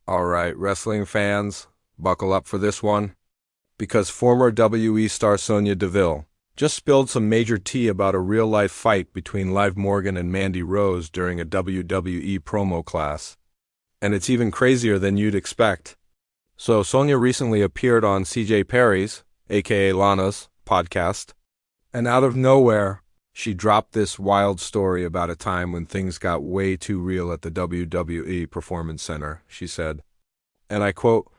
All right, wrestling fans, buckle up for this one, because former WWE star Sonya Deville just spilled some major tea about a real-life fight between Liv Morgan and Mandy Rose during a WWE promo class. And it's even crazier than you'd expect. So Sonya recently appeared on CJ Perry's, aka Lana's, podcast, and out of nowhere, she dropped this wild story about a time when things got way too real at the WWE Performance Center. She said, and I quote,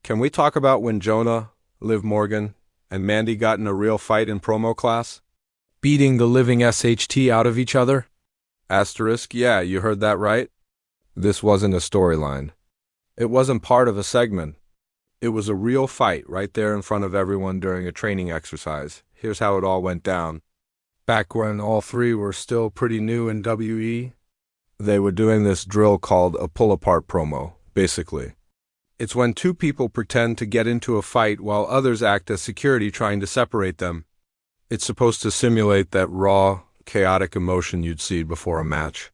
"Can we talk about when Jonah, Liv Morgan, and Mandy got in a real fight in promo class? Beating the living SHT out of each other?" Asterisk, yeah, you heard that right. This wasn't a storyline. It wasn't part of a segment. It was a real fight right there in front of everyone during a training exercise. Here's how it all went down. Back when all three were still pretty new in WE, they were doing this drill called a pull-apart promo, basically. It's when two people pretend to get into a fight while others act as security trying to separate them. It's supposed to simulate that raw, chaotic emotion you'd see before a match.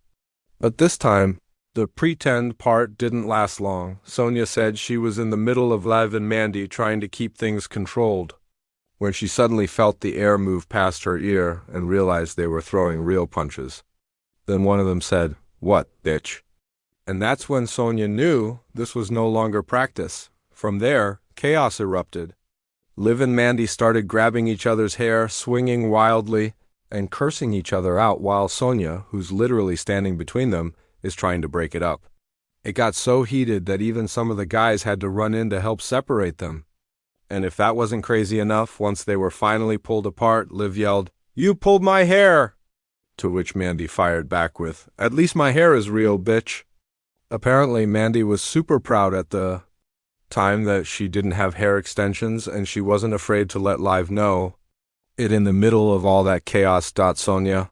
But this time, the pretend part didn't last long. Sonya said she was in the middle of Liv and Mandy trying to keep things controlled, when she suddenly felt the air move past her ear and realized they were throwing real punches. Then one of them said, "What, bitch?" And that's when Sonya knew this was no longer practice. From there, chaos erupted. Liv and Mandy started grabbing each other's hair, swinging wildly, and cursing each other out while Sonya, who's literally standing between them, is trying to break it up. It got so heated that even some of the guys had to run in to help separate them. And if that wasn't crazy enough, once they were finally pulled apart, Liv yelled, "You pulled my hair!" To which Mandy fired back with, "At least my hair is real, bitch." Apparently, Mandy was super proud at the time that she didn't have hair extensions, and she wasn't afraid to let Liv know it in the middle of all that chaos. Sonya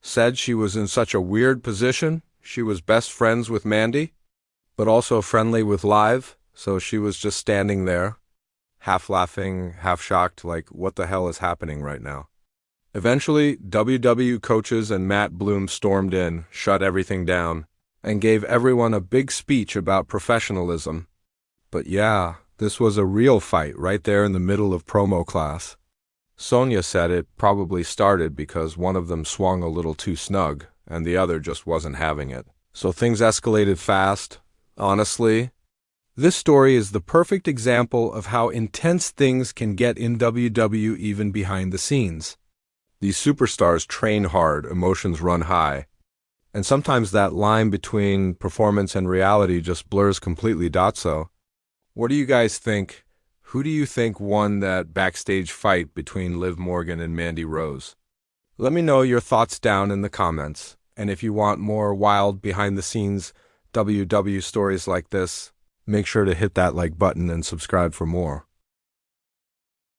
said she was in such a weird position. She was best friends with Mandy, but also friendly with Liv, so she was just standing there, half laughing, half shocked, like, what the hell is happening right now? Eventually, WWE coaches and Matt Bloom stormed in, shut everything down, and gave everyone a big speech about professionalism. But yeah, this was a real fight right there in the middle of promo class. Sonya said it probably started because one of them swung a little too snug, and the other just wasn't having it. So things escalated fast. Honestly, this story is the perfect example of how intense things can get in WWE even behind the scenes. These superstars train hard, emotions run high, and sometimes that line between performance and reality just blurs completely. So, what do you guys think? Who do you think won that backstage fight between Liv Morgan and Mandy Rose? Let me know your thoughts down in the comments. And if you want more wild behind-the-scenes WWE stories like this, make sure to hit that like button and subscribe for more.